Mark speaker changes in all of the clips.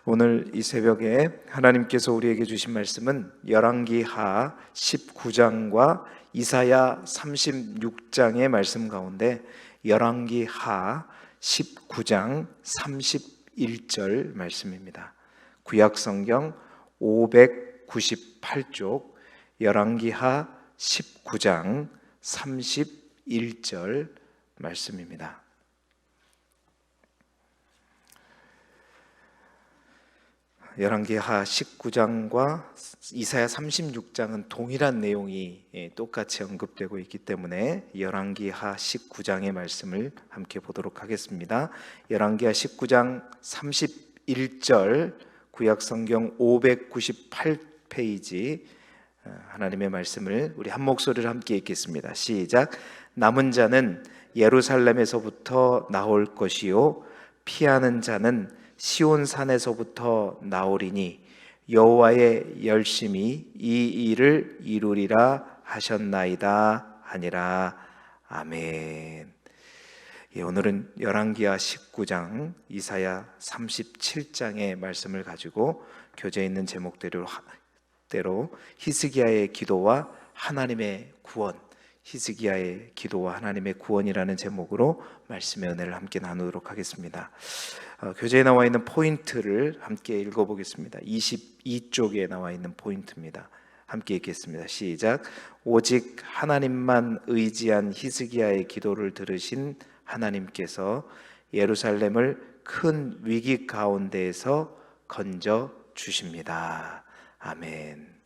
Speaker 1: 오늘 이 새벽에 하나님께서 우리에게 주신 말씀은 열왕기하 19장과 이사야 36장의 말씀 가운데 열왕기하 19장 31절 말씀입니다. 구약성경 598쪽 열왕기하 19장 31절 말씀입니다. 열왕기하 19장과 이사야 36장은 동일한 내용이 똑같이 언급되고 있기 때문에 열왕기하 19장의 말씀을 함께 보도록 하겠습니다. 열왕기하 19장 31절 구약성경 598페이지 하나님의 말씀을 우리 한 목소리로 함께 읽겠습니다. 시작. 남은 자는 예루살렘에서부터 나올 것이요 피하는 자는 시온 산에서부터 나오리니 여호와의 열심히 이 일을 이루리라 하셨나이다 하니라. 아멘. 오늘은 열왕기하 19장, 이사야 37장의 말씀을 가지고 교재에 있는 제목대로 히스기야의 기도와 하나님의 구원, 히스기야의 기도와 하나님의 구원이라는 제목으로 말씀의 은혜를 함께 나누도록 하겠습니다. 교재에 나와 있는 포인트를 함께 읽어보겠습니다. 22쪽에 나와 있는 포인트입니다. 함께 읽겠습니다. 시작. 오직 하나님만 의지한 히스기야의 기도를 들으신 하나님께서 예루살렘을 큰 위기 가운데에서 건져 주십니다. 아멘.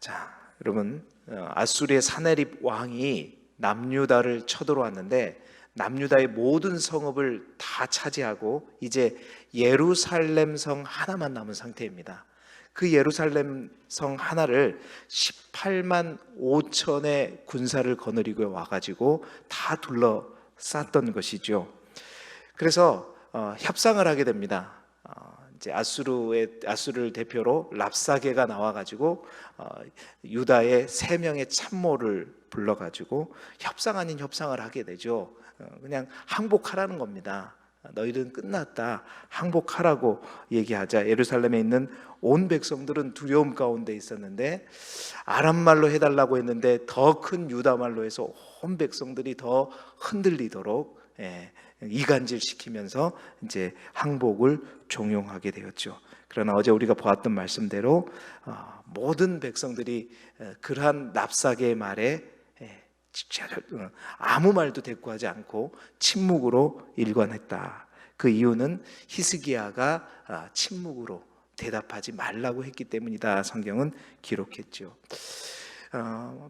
Speaker 1: 자, 여러분, 아수르의 사네립 왕이 남유다를 쳐들어왔는데 남유다의 모든 성읍을 다 차지하고 이제 예루살렘 성 하나만 남은 상태입니다. 그 예루살렘 성 하나를 18만 5천의 군사를 거느리고 와가지고 다 둘러쌌던 것이죠. 그래서 협상을 하게 됩니다. 이제 아수르를 대표로 랍사게가 나와가지고 유다의 3명의 참모를 불러가지고 협상 아닌 협상을 하게 되죠. 그냥 항복하라는 겁니다. 너희들은 끝났다, 항복하라고 얘기하자 예루살렘에 있는 온 백성들은 두려움 가운데 있었는데 아람말로 해달라고 했는데 더 큰 유다말로 해서 온 백성들이 더 흔들리도록 이간질시키면서 이제 항복을 종용하게 되었죠. 그러나 어제 우리가 보았던 말씀대로 모든 백성들이 그러한 랍사게의 말에 아무 말도 대꾸하지 않고 침묵으로 일관했다. 그 이유는 히스기야가 침묵으로 대답하지 말라고 했기 때문이다. 성경은 기록했죠.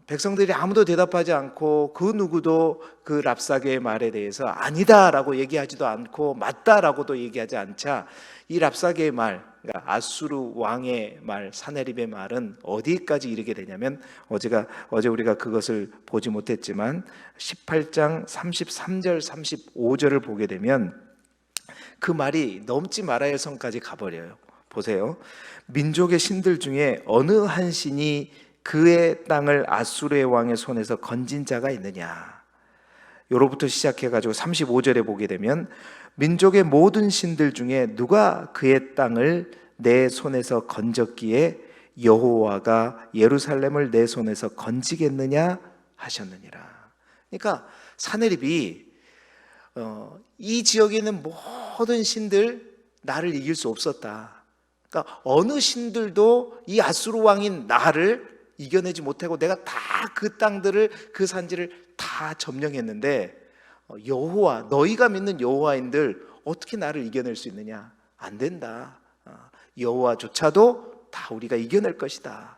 Speaker 1: 백성들이 아무도 대답하지 않고 그 누구도 그 랍사게의 말에 대해서 아니다라고 얘기하지도 않고 맞다라고도 얘기하지 않자 이 랍사게의 말, 그러니까 아수르 왕의 말, 사네립의 말은 어디까지 이르게 되냐면 어제 우리가 그것을 보지 못했지만 18장 33절 35절을 보게 되면 그 말이 넘지 말아야 할 선까지 가버려요. 보세요. 민족의 신들 중에 어느 한 신이 그의 땅을 아수르의 왕의 손에서 건진 자가 있느냐. 요로부터 시작해가지고 35절에 보게 되면 민족의 모든 신들 중에 누가 그의 땅을 내 손에서 건졌기에 여호와가 예루살렘을 내 손에서 건지겠느냐 하셨느니라. 그러니까 사네립이 이 지역에 있는 모든 신들 나를 이길 수 없었다. 그러니까 어느 신들도 이 아수르 왕인 나를 이겨내지 못하고 내가 다 그 땅들을 그 산지를 다 점령했는데 여호와, 너희가 믿는 여호와인들 어떻게 나를 이겨낼 수 있느냐? 안 된다. 여호와조차도 다 우리가 이겨낼 것이다.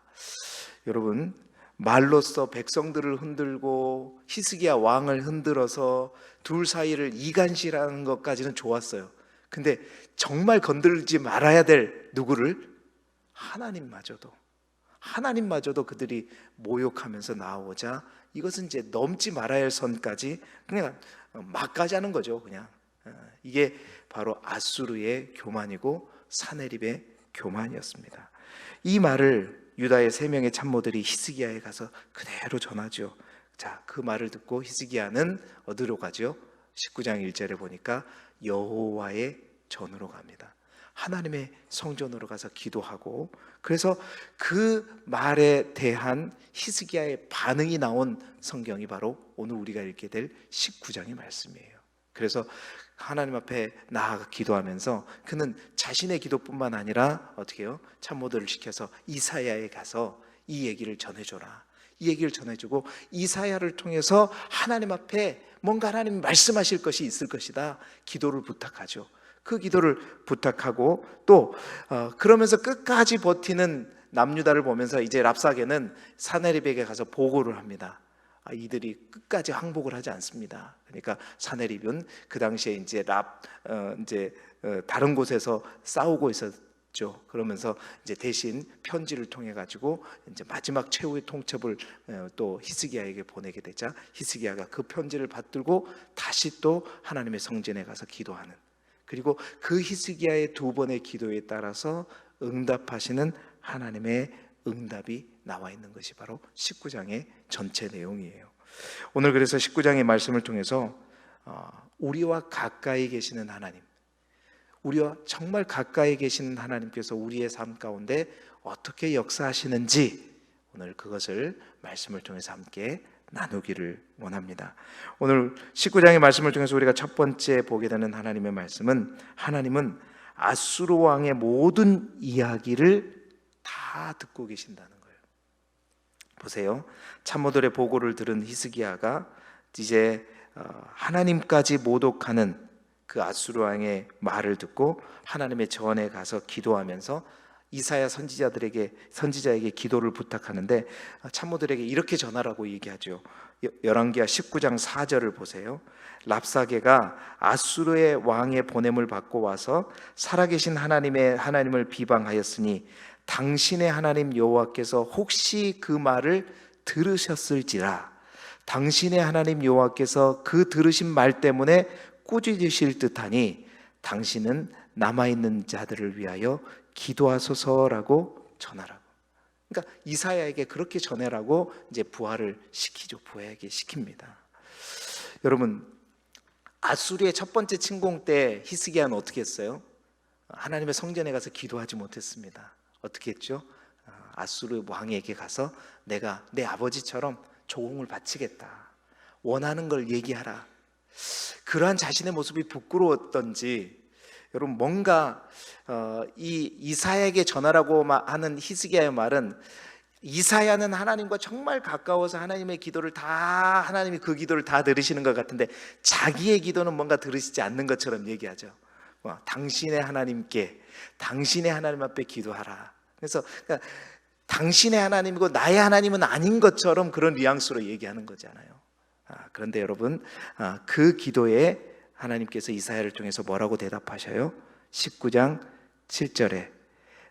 Speaker 1: 여러분, 말로써 백성들을 흔들고 히스기야 왕을 흔들어서 둘 사이를 이간질하는 것까지는 좋았어요. 근데 정말 건들지 말아야 될 누구를? 하나님마저도 그들이 모욕하면서 나오자 이것은 이제 넘지 말아야 할 선까지 그냥 막까지 하는 거죠. 그냥 이게 바로 아수르의 교만이고 사네립의 교만이었습니다. 이 말을 유다의 3명의 참모들이 히스기야에 가서 그대로 전하죠. 자, 그 말을 듣고 히스기야는 어디로 가죠? 19장 1절에 보니까 여호와의 전으로 갑니다. 하나님의 성전으로 가서 기도하고, 그래서 그 말에 대한 히스기야의 반응이 나온 성경이 바로 오늘 우리가 읽게 될 19장의 말씀이에요. 그래서 하나님 앞에 나아가 기도하면서 그는 자신의 기도뿐만 아니라 어떻게 해요? 참모들을 시켜서 이사야에 가서 이 얘기를 전해줘라, 이 얘기를 전해주고 이사야를 통해서 하나님 앞에 뭔가 하나님이 말씀하실 것이 있을 것이다, 기도를 부탁하죠. 그 기도를 부탁하고 또 그러면서 끝까지 버티는 남유다를 보면서 이제 랍사게는 사네립에게 가서 보고를 합니다. 이들이 끝까지 항복을 하지 않습니다. 그러니까 사네립은 그 당시에 이제 다른 곳에서 싸우고 있었죠. 그러면서 이제 대신 편지를 통해 가지고 이제 마지막 최후의 통첩을 또 히스기야에게 보내게 되자 히스기야가 그 편지를 받들고 다시 또 하나님의 성전에 가서 기도하는, 그리고 그 히스기야의 두 번의 기도에 따라서 응답하시는 하나님의 응답이 나와 있는 것이 바로 19장의 전체 내용이에요. 오늘 그래서 19장의 말씀을 통해서 우리와 가까이 계시는 하나님, 우리와 정말 가까이 계시는 하나님께서 우리의 삶 가운데 어떻게 역사하시는지 오늘 그것을 말씀을 통해서 함께 나누기를 원합니다. 오늘 19장의 말씀을 통해서 우리가 첫 번째 보게 되는 하나님의 말씀은, 하나님은 아수르 왕의 모든 이야기를 다 듣고 계신다는 거예요. 보세요. 참모들의 보고를 들은 히스기야가 이제 하나님까지 모독하는 그 아수르 왕의 말을 듣고 하나님의 전에 가서 기도하면서 이사야 선지자에게 기도를 부탁하는데 참모들에게 이렇게 전하라고 얘기하죠. 열왕기하 19장 4절을 보세요. 랍사게가 아수르의 왕의 보냄을 받고 와서 살아계신 하나님을 비방하였으니 당신의 하나님 여호와께서 혹시 그 말을 들으셨을지라. 당신의 하나님 여호와께서 그 들으신 말 때문에 꾸짖으실 듯하니 당신은 남아있는 자들을 위하여 기도하소서라고 전하라고. 그러니까 이사야에게 그렇게 전해라고 이제 부하를 시키죠. 부하에게 시킵니다. 여러분, 아수르의 첫 번째 침공 때 히스기야는 어떻게 했어요? 하나님의 성전에 가서 기도하지 못했습니다. 어떻게 했죠? 아수르 왕에게 가서 내가 내 아버지처럼 조공을 바치겠다, 원하는 걸 얘기하라. 그러한 자신의 모습이 부끄러웠던지 여러분, 뭔가 이 이사야에게 전하라고 하는 히스기야의 말은 이사야는 하나님과 정말 가까워서 하나님의 기도를 다, 하나님이 그 기도를 다 들으시는 것 같은데 자기의 기도는 뭔가 들으시지 않는 것처럼 얘기하죠. 당신의 하나님께, 당신의 하나님 앞에 기도하라. 그래서 그러니까 당신의 하나님이고 나의 하나님은 아닌 것처럼 그런 뉘앙스로 얘기하는 거잖아요. 그런데 여러분, 그 기도에 하나님께서 이사야를 통해서 뭐라고 대답하셔요? 19장 7절에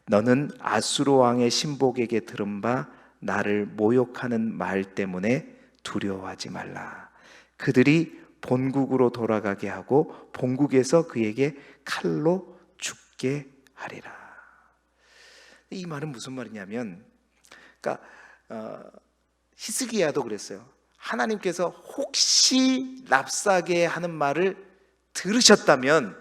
Speaker 1: 너는 아수르 왕의 신복에게 들은 바 나를 모욕하는 말 때문에 두려워하지 말라. 그들이 본국으로 돌아가게 하고 본국에서 그에게 칼로 죽게 하리라. 이 말은 무슨 말이냐면, 그러니까 히스기야도 그랬어요. 하나님께서 혹시 랍사게 하는 말을 들으셨다면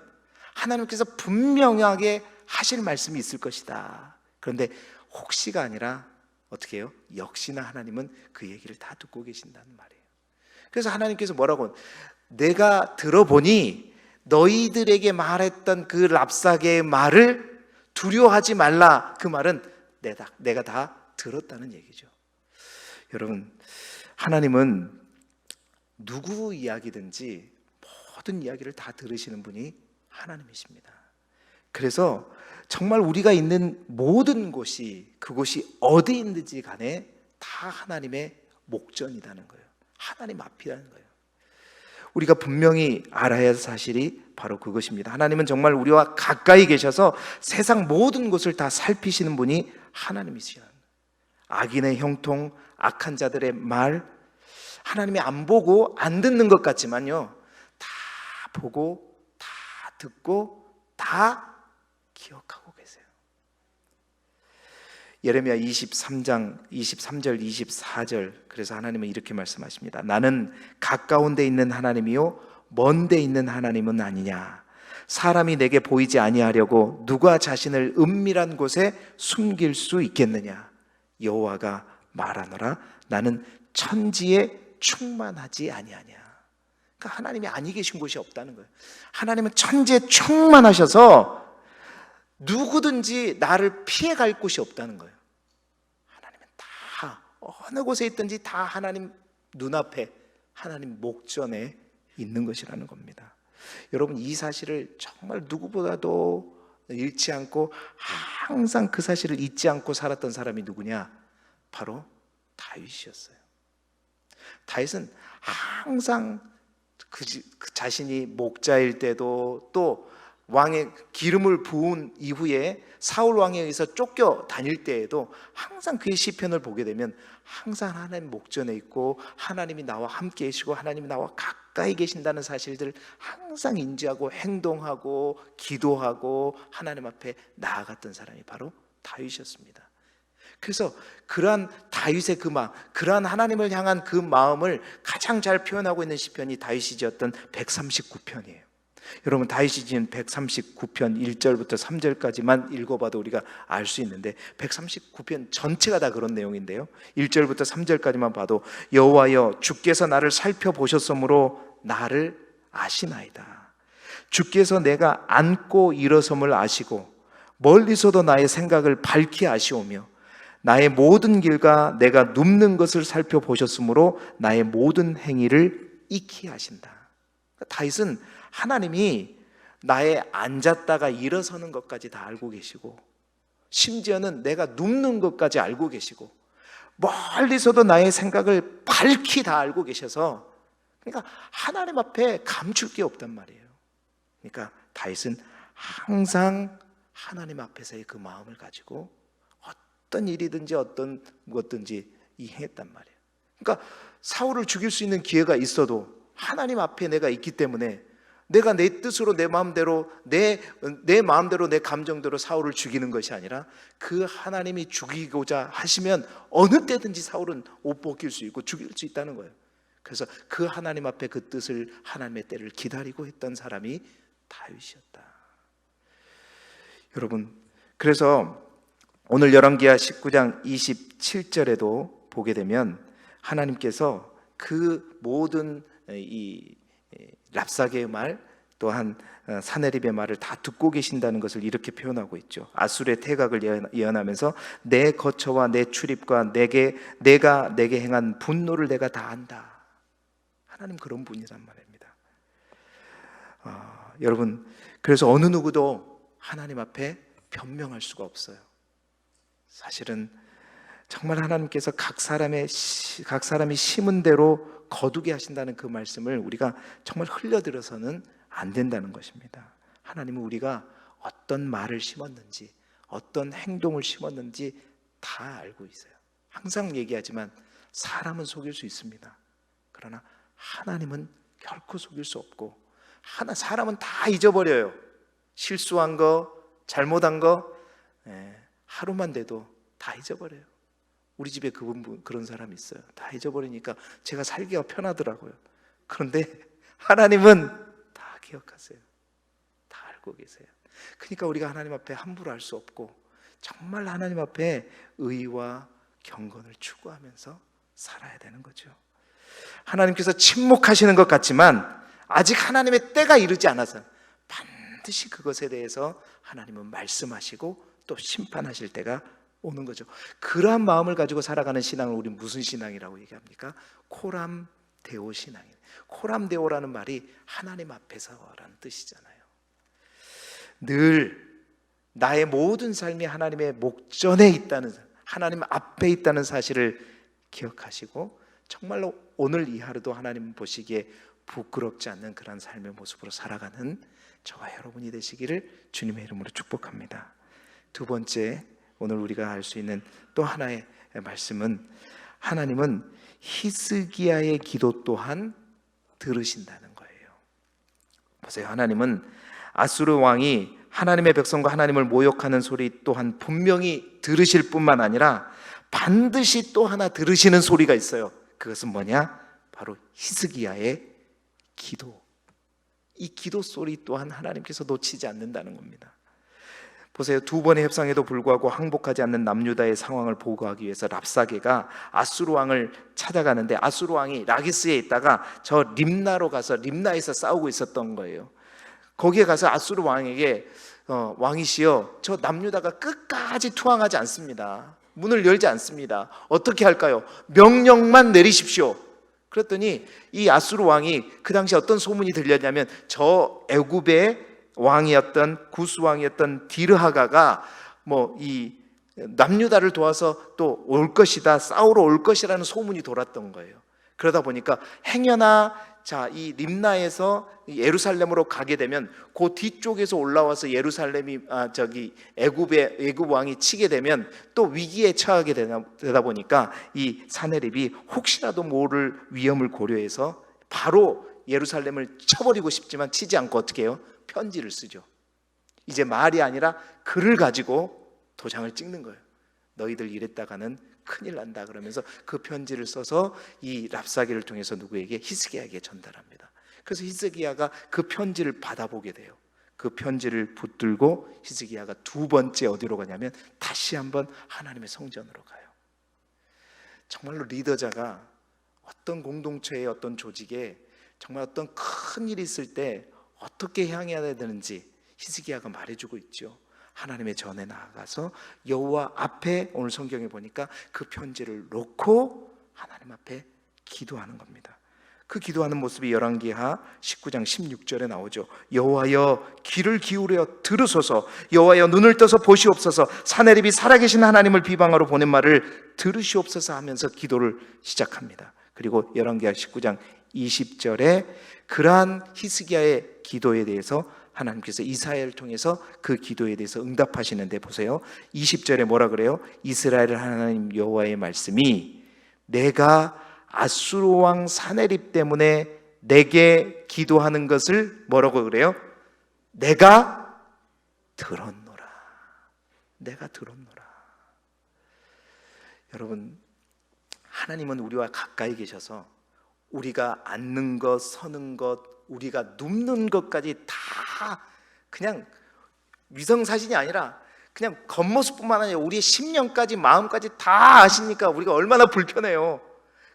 Speaker 1: 하나님께서 분명하게 하실 말씀이 있을 것이다. 그런데 혹시가 아니라 어떻게 해요? 역시나 하나님은 그 얘기를 다 듣고 계신다는 말이에요. 그래서 하나님께서 뭐라고, 내가 들어보니 너희들에게 말했던 그 랍사게의 말을 두려워하지 말라. 그 말은 내가 다 들었다는 얘기죠. 여러분, 하나님은 누구 이야기든지 모든 이야기를 다 들으시는 분이 하나님이십니다. 그래서 정말 우리가 있는 모든 곳이, 그곳이 어디 있는지 간에 다 하나님의 목전이라는 거예요. 하나님 앞이라는 거예요. 우리가 분명히 알아야 할 사실이 바로 그것입니다. 하나님은 정말 우리와 가까이 계셔서 세상 모든 것을 다 살피시는 분이 하나님이시라는 거예요. 악인의 형통, 악한 자들의 말, 하나님이 안 보고 안 듣는 것 같지만요, 다 보고 다 듣고 다 기억하고 계세요. 예레미야 23장 23절 24절, 그래서 하나님은 이렇게 말씀하십니다. 나는 가까운 데 있는 하나님이요 먼 데 있는 하나님은 아니냐. 사람이 내게 보이지 아니하려고 누가 자신을 은밀한 곳에 숨길 수 있겠느냐? 여호와가 말하노라. 나는 천지에 충만하지 아니하냐. 그러니까 하나님이 아니 계신 곳이 없다는 거예요. 하나님은 천지에 충만하셔서 누구든지 나를 피해갈 곳이 없다는 거예요. 하나님은 다 어느 곳에 있든지 다 하나님 눈앞에, 하나님 목전에 있는 것이라는 겁니다. 여러분, 이 사실을 정말 누구보다도 잃지 않고 항상 그 사실을 잊지 않고 살았던 사람이 누구냐? 바로 다윗이었어요. 다윗은 항상 그 자신이 목자일 때도, 또 왕의 기름을 부은 이후에 사울 왕에 의해서 쫓겨 다닐 때에도 항상 그의 시편을 보게 되면 항상 하나님 목전에 있고, 하나님이 나와 함께 계시고, 하나님이 나와 가까이 계신다는 사실들을 항상 인지하고 행동하고 기도하고 하나님 앞에 나아갔던 사람이 바로 다윗이었습니다. 그래서 그러한 다윗의 그 마음, 그러한 하나님을 향한 그 마음을 가장 잘 표현하고 있는 시편이 다윗이 지었던 139편이에요. 여러분, 다윗이 지은 139편 1절부터 3절까지만 읽어봐도 우리가 알 수 있는데 139편 전체가 다 그런 내용인데요, 1절부터 3절까지만 봐도 여호와여, 주께서 나를 살펴보셨으므로 나를 아시나이다. 주께서 내가 앉고 일어섬을 아시고 멀리서도 나의 생각을 밝히 아시오며 나의 모든 길과 내가 눕는 것을 살펴보셨으므로 나의 모든 행위를 익히 하신다. 다윗은 하나님이 나의 앉았다가 일어서는 것까지 다 알고 계시고, 심지어는 내가 눕는 것까지 알고 계시고, 멀리서도 나의 생각을 밝히 다 알고 계셔서, 그러니까 하나님 앞에 감출 게 없단 말이에요. 그러니까 다윗은 항상 하나님 앞에서의 그 마음을 가지고 어떤 일이든지 어떤 것든지 행했단 말이에요. 그러니까 사울을 죽일 수 있는 기회가 있어도 하나님 앞에 내가 있기 때문에 내가 내 뜻으로, 내 마음대로, 내 마음대로, 내 감정대로 사울을 죽이는 것이 아니라 그 하나님이 죽이고자 하시면 어느 때든지 사울은 옷 벗길 수 있고 죽일 수 있다는 거예요. 그래서 그 하나님 앞에 그 뜻을, 하나님의 때를 기다리고 했던 사람이 다윗이었다. 여러분, 그래서 오늘 열왕기하 19장 27절에도 보게 되면 하나님께서 그 모든 이 랍사게의 말, 또한 사네립의 말을 다 듣고 계신다는 것을 이렇게 표현하고 있죠. 아수르의 태각을 예언하면서 내 거처와 내 출입과 내가 내게 행한 분노를 내가 다 안다. 하나님 그런 분이란 말입니다. 여러분, 그래서 어느 누구도 하나님 앞에 변명할 수가 없어요. 사실은 정말 하나님께서 각 사람이 심은 대로 거두게 하신다는 그 말씀을 우리가 정말 흘려들어서는 안 된다는 것입니다. 하나님은 우리가 어떤 말을 심었는지, 어떤 행동을 심었는지 다 알고 있어요. 항상 얘기하지만 사람은 속일 수 있습니다. 그러나 하나님은 결코 속일 수 없고, 사람은 다 잊어버려요. 실수한 거, 잘못한 거, 하루만 돼도 다 잊어버려요. 우리 집에 그런 사람이 있어요. 다 잊어버리니까 제가 살기가 편하더라고요. 그런데 하나님은 다 기억하세요. 다 알고 계세요. 그러니까 우리가 하나님 앞에 함부로 할 수 없고, 정말 하나님 앞에 의와 경건을 추구하면서 살아야 되는 거죠. 하나님께서 침묵하시는 것 같지만 아직 하나님의 때가 이르지 않아서 반드시 그것에 대해서 하나님은 말씀하시고 또 심판하실 때가 오는 거죠. 그러한 마음을 가지고 살아가는 신앙을 우리는 무슨 신앙이라고 얘기합니까? 코람데오 신앙이에요. 코람데오라는 말이 하나님 앞에서라는 뜻이잖아요. 늘 나의 모든 삶이 하나님의 목전에 있다는, 하나님 앞에 있다는 사실을 기억하시고, 정말로 오늘 이 하루도 하나님 보시기에 부끄럽지 않는 그런 삶의 모습으로 살아가는 저와 여러분이 되시기를 주님의 이름으로 축복합니다. 두 번째, 오늘 우리가 알 수 있는 또 하나의 말씀은, 하나님은 히스기야의 기도 또한 들으신다는 거예요. 보세요. 하나님은 아수르 왕이 하나님의 백성과 하나님을 모욕하는 소리 또한 분명히 들으실 뿐만 아니라 반드시 또 하나 들으시는 소리가 있어요. 그것은 뭐냐? 바로 히스기야의 기도. 이 기도 소리 또한 하나님께서 놓치지 않는다는 겁니다. 보세요. 두 번의 협상에도 불구하고 항복하지 않는 남유다의 상황을 보고하기 위해서 랍사게가 아수르 왕을 찾아가는데, 아수르 왕이 라기스에 있다가 저 림나로 가서 림나에서 싸우고 있었던 거예요. 거기에 가서 아수르 왕에게 왕이시여, 저 남유다가 끝까지 투항하지 않습니다. 문을 열지 않습니다. 어떻게 할까요? 명령만 내리십시오. 그랬더니 이 아수르 왕이, 그 당시 어떤 소문이 들렸냐면, 저 애굽의 왕이었던 구스 왕이었던 디르하가가 이 남유다를 도와서 또 올 것이다, 싸우러 올 것이라는 소문이 돌았던 거예요. 그러다 보니까 행여나 이 림나에서 예루살렘으로 가게 되면 그 뒤쪽에서 올라와서 예루살렘이 애굽 왕이 치게 되면 또 위기에 처하게 되다 보니까 이 사네립이 혹시라도 모를 위험을 고려해서 바로 예루살렘을 쳐버리고 싶지만 치지 않고 어떻게 해요? 편지를 쓰죠. 이제 말이 아니라 글을 가지고 도장을 찍는 거예요. 너희들 이랬다가는 큰일 난다 그러면서 그 편지를 써서 이 랍사게를 통해서 누구에게? 히스기야에게 전달합니다. 그래서 히스기야가 그 편지를 받아보게 돼요. 그 편지를 붙들고 히스기야가 두 번째 어디로 가냐면 다시 한번 하나님의 성전으로 가요. 정말로 리더자가 어떤 공동체의 어떤 조직에 정말 어떤 큰 일이 있을 때 어떻게 향해야 되는지 히스기야가 말해주고 있죠. 하나님의 전에 나아가서 여호와 앞에, 오늘 성경에 보니까 그 편지를 놓고 하나님 앞에 기도하는 겁니다. 그 기도하는 모습이 열왕기하 19장 16절에 나오죠. 여호와여 귀를 기울여 들으소서, 여호와여 눈을 떠서 보시옵소서, 사네립이 살아계신 하나님을 비방하러 보낸 말을 들으시옵소서 하면서 기도를 시작합니다. 그리고 열왕기하 19장 20절에 그러한 히스기야의 기도에 대해서 하나님께서 이사야를 통해서 그 기도에 대해서 응답하시는데, 보세요. 20절에 뭐라 그래요? 이스라엘 하나님 여호와의 말씀이 내가 아수르 왕 사네립 때문에 내게 기도하는 것을 뭐라고 그래요? 내가 들었노라. 내가 들었노라. 여러분, 하나님은 우리와 가까이 계셔서 우리가 앉는 것, 서는 것, 우리가 눕는 것까지 다 그냥 위성사진이 아니라 그냥 겉모습뿐만 아니라 우리의 심령까지, 마음까지 다 아시니까 우리가 얼마나 불편해요.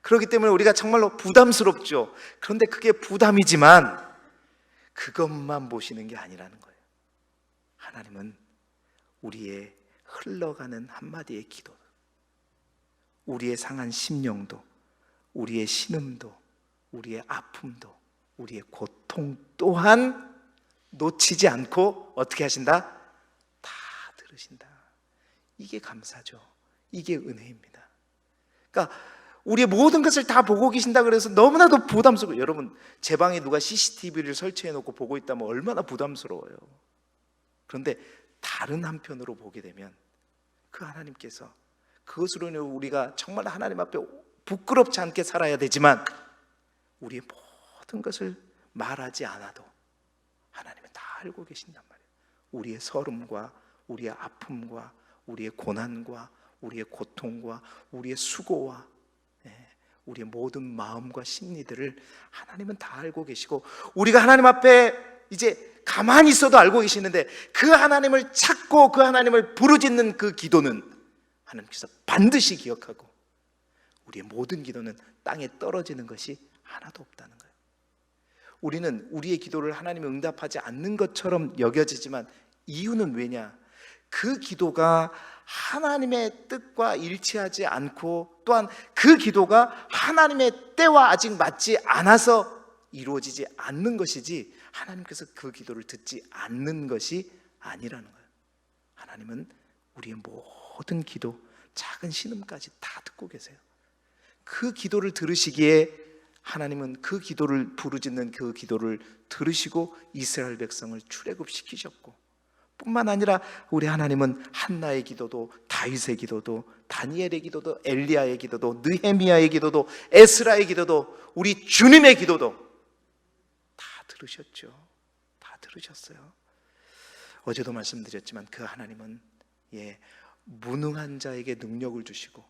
Speaker 1: 그렇기 때문에 우리가 정말로 부담스럽죠. 그런데 그게 부담이지만 그것만 보시는 게 아니라는 거예요. 하나님은 우리의 흘러가는 한마디의 기도, 우리의 상한 심령도, 우리의 신음도, 우리의 아픔도, 우리의 고통 또한 놓치지 않고 어떻게 하신다? 다 들으신다. 이게 감사죠. 이게 은혜입니다. 그러니까 우리의 모든 것을 다 보고 계신다 그래서 너무나도 부담스러워요. 여러분, 제 방에 누가 CCTV를 설치해 놓고 보고 있다면 얼마나 부담스러워요. 그런데 다른 한편으로 보게 되면 그 하나님께서, 그것으로 인해 우리가 정말 하나님 앞에 부끄럽지 않게 살아야 되지만 우리의 모든 것을 말하지 않아도 하나님은 다 알고 계신단 말이에요. 우리의 서름과 우리의 아픔과 우리의 고난과 우리의 고통과 우리의 수고와 우리의 모든 마음과 심리들을 하나님은 다 알고 계시고, 우리가 하나님 앞에 이제 가만히 있어도 알고 계시는데 그 하나님을 찾고 그 하나님을 부르짖는 그 기도는 하나님께서 반드시 기억하고 우리의 모든 기도는 땅에 떨어지는 것이 하나도 없다는 거예요. 우리는 우리의 기도를 하나님이 응답하지 않는 것처럼 여겨지지만 이유는 왜냐? 그 기도가 하나님의 뜻과 일치하지 않고 또한 그 기도가 하나님의 때와 아직 맞지 않아서 이루어지지 않는 것이지 하나님께서 그 기도를 듣지 않는 것이 아니라는 거예요. 하나님은 우리의 모든 기도, 작은 신음까지 다 듣고 계세요. 그 기도를 들으시기에 하나님은 그 기도를 부르짖는 그 기도를 들으시고 이스라엘 백성을 출애굽시키셨고, 뿐만 아니라 우리 하나님은 한나의 기도도, 다윗의 기도도, 다니엘의 기도도, 엘리야의 기도도, 느헤미야의 기도도, 에스라의 기도도, 우리 주님의 기도도 다 들으셨죠. 다 들으셨어요. 어제도 말씀드렸지만 그 하나님은 무능한 자에게 능력을 주시고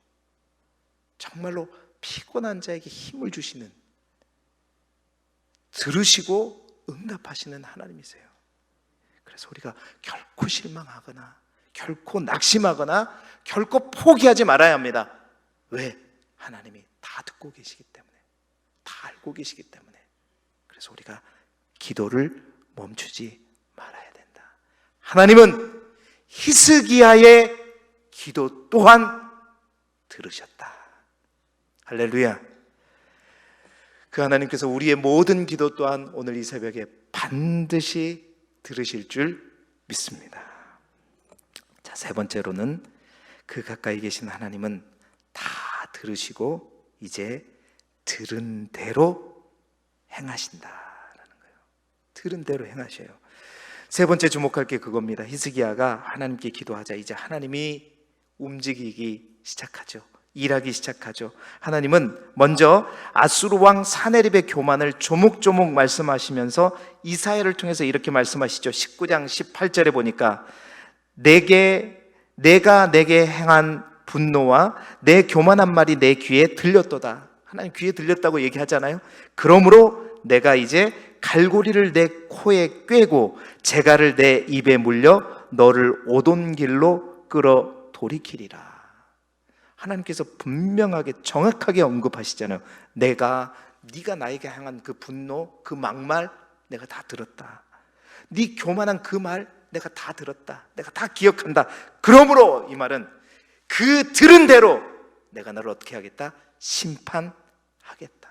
Speaker 1: 정말로 피곤한 자에게 힘을 주시는, 들으시고 응답하시는 하나님이세요. 그래서 우리가 결코 실망하거나 결코 낙심하거나 결코 포기하지 말아야 합니다. 왜? 하나님이 다 듣고 계시기 때문에, 다 알고 계시기 때문에. 그래서 우리가 기도를 멈추지 말아야 된다. 하나님은 히스기야의 기도 또한 들으셨다. 할렐루야. 그 하나님께서 우리의 모든 기도 또한 오늘 이 새벽에 반드시 들으실 줄 믿습니다. 자, 세 번째로는 그 가까이 계신 하나님은 다 들으시고 이제 들은 대로 행하신다라는 거예요. 들은 대로 행하셔요. 세 번째 주목할 게 그겁니다. 히스기야가 하나님께 기도하자 이제 하나님이 움직이기 시작하죠. 일하기 시작하죠. 하나님은 먼저 아수르 왕 사네립의 교만을 조목조목 말씀하시면서 이사야를 통해서 이렇게 말씀하시죠. 19장 18절에 보니까 내가 내게 행한 분노와 내 교만한 말이 내 귀에 들렸도다. 하나님 귀에 들렸다고 얘기하잖아요. 그러므로 내가 이제 갈고리를 내 코에 꿰고 재갈을 내 입에 물려 너를 오돈 길로 끌어 돌이키리라. 하나님께서 분명하게 정확하게 언급하시잖아요. 네가 나에게 향한 그 분노, 그 막말 내가 다 들었다. 네 교만한 그 말 내가 다 들었다. 내가 다 기억한다. 그러므로 이 말은 그 들은 대로 내가 너를 어떻게 하겠다? 심판하겠다.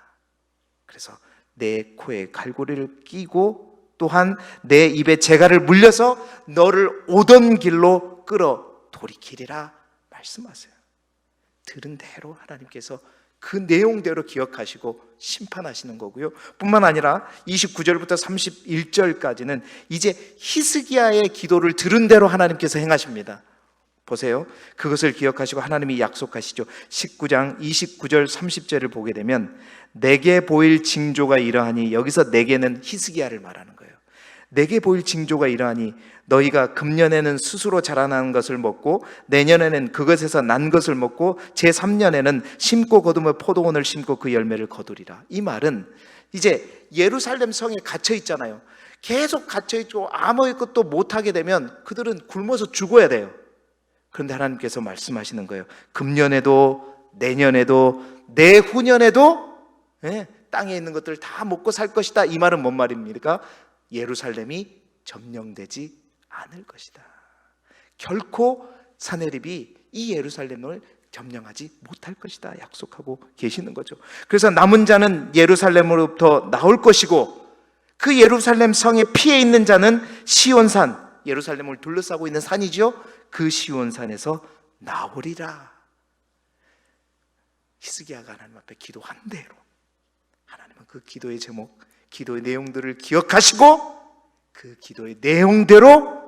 Speaker 1: 그래서 내 코에 갈고리를 끼고 또한 내 입에 재갈을 물려서 너를 오던 길로 끌어 돌이키리라 말씀하세요. 들은 대로 하나님께서 그 내용대로 기억하시고 심판하시는 거고요. 뿐만 아니라 29절부터 31절까지는 이제 히스기야의 기도를 들은 대로 하나님께서 행하십니다. 보세요. 그것을 기억하시고 하나님이 약속하시죠. 19장 29절 30절을 보게 되면 내게 보일 징조가 이러하니, 여기서 내게는 히스기야를 말하는 거예요. 내게 보일 징조가 이러하니 너희가 금년에는 스스로 자라나는 것을 먹고 내년에는 그것에서 난 것을 먹고 제3년에는 심고 거두며 포도원을 심고 그 열매를 거두리라. 이 말은 이제 예루살렘 성에 갇혀 있잖아요. 계속 갇혀 있고 아무것도 못하게 되면 그들은 굶어서 죽어야 돼요. 그런데 하나님께서 말씀하시는 거예요. 금년에도 내년에도 내후년에도 땅에 있는 것들을 다 먹고 살 것이다. 이 말은 뭔 말입니까? 예루살렘이 점령되지 않을 것이다. 결코 사네립이 이 예루살렘을 점령하지 못할 것이다 약속하고 계시는 거죠. 그래서 남은 자는 예루살렘으로부터 나올 것이고 그 예루살렘 성에 피해 있는 자는 시온산, 예루살렘을 둘러싸고 있는 산이죠. 그 시온산에서 나오리라. 히스기야가 하나님 앞에 기도한 대로 하나님은 그 기도의 제목, 기도의 내용들을 기억하시고 그 기도의 내용대로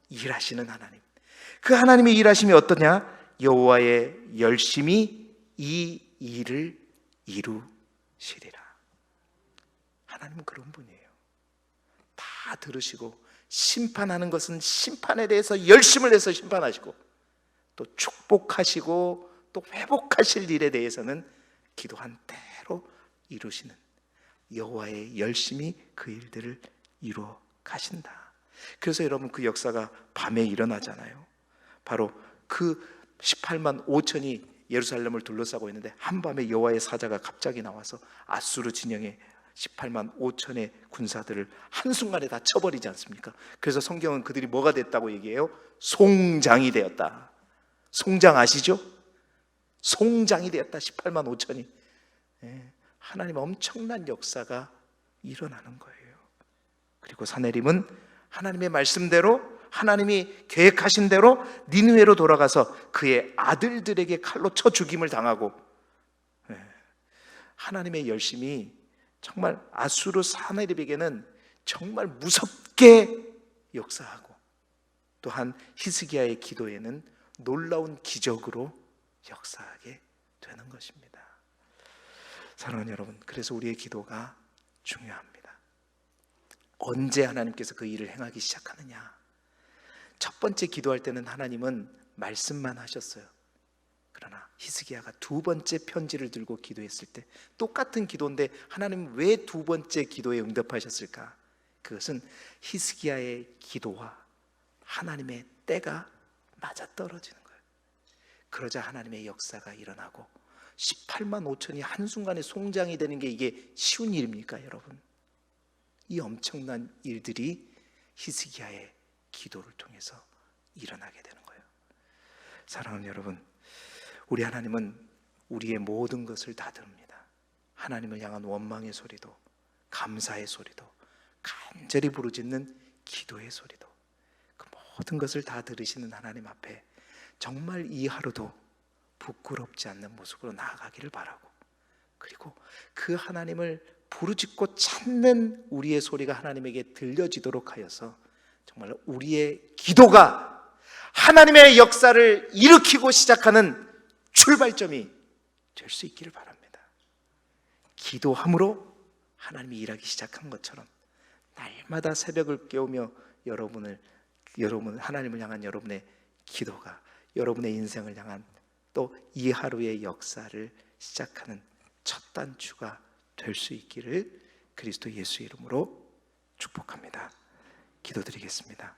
Speaker 1: 일하시는 하나님. 그 하나님의 일하심이 어떠냐? 여호와의 열심히 이 일을 이루시리라. 하나님은 그런 분이에요. 다 들으시고 심판하는 것은 심판에 대해서 열심을 내서 심판하시고 또 축복하시고 또 회복하실 일에 대해서는 기도한 대로 이루시는 여호와의 열심히 그 일들을 이루어 가신다. 그래서 여러분 그 역사가 밤에 일어나잖아요. 바로 그 18만 5천이 예루살렘을 둘러싸고 있는데 한밤에 여호와의 사자가 갑자기 나와서 아수르 진영의 18만 5천의 군사들을 한순간에 다 쳐버리지 않습니까? 그래서 성경은 그들이 뭐가 됐다고 얘기해요? 송장이 되었다. 송장 아시죠? 송장이 되었다. 18만 5천이. 하나님 엄청난 역사가 일어나는 거예요. 그리고 사네립은 하나님의 말씀대로 하나님이 계획하신 대로 니느웨로 돌아가서 그의 아들들에게 칼로 쳐 죽임을 당하고, 하나님의 열심이 정말 아수르 사네립에게는 정말 무섭게 역사하고 또한 히스기야의 기도에는 놀라운 기적으로 역사하게 되는 것입니다. 사랑하는 여러분, 그래서 우리의 기도가 중요합니다. 언제 하나님께서 그 일을 행하기 시작하느냐? 첫 번째 기도할 때는 하나님은 말씀만 하셨어요. 그러나 히스기야가 두 번째 편지를 들고 기도했을 때 똑같은 기도인데 하나님은 왜 두 번째 기도에 응답하셨을까? 그것은 히스기야의 기도와 하나님의 때가 맞아떨어지는 거예요. 그러자 하나님의 역사가 일어나고 18만 5천이 한순간에 송장이 되는 게 이게 쉬운 일입니까, 여러분? 이 엄청난 일들이 히스기야의 기도를 통해서 일어나게 되는 거예요. 사랑하는 여러분, 우리 하나님은 우리의 모든 것을 다 들읍니다. 하나님을 향한 원망의 소리도, 감사의 소리도, 간절히 부르짖는 기도의 소리도, 그 모든 것을 다 들으시는 하나님 앞에 정말 이 하루도 부끄럽지 않는 모습으로 나아가기를 바라고, 그리고 그 하나님을 부르짖고 찾는 우리의 소리가 하나님에게 들려지도록 하여서 정말 우리의 기도가 하나님의 역사를 일으키고 시작하는 출발점이 될 수 있기를 바랍니다. 기도함으로 하나님이 일하기 시작한 것처럼 날마다 새벽을 깨우며 여러분 하나님을 향한 여러분의 기도가 여러분의 인생을 향한 또 이 하루의 역사를 시작하는 첫 단추가 될 수 있기를 그리스도 예수 이름으로 축복합니다. 기도드리겠습니다.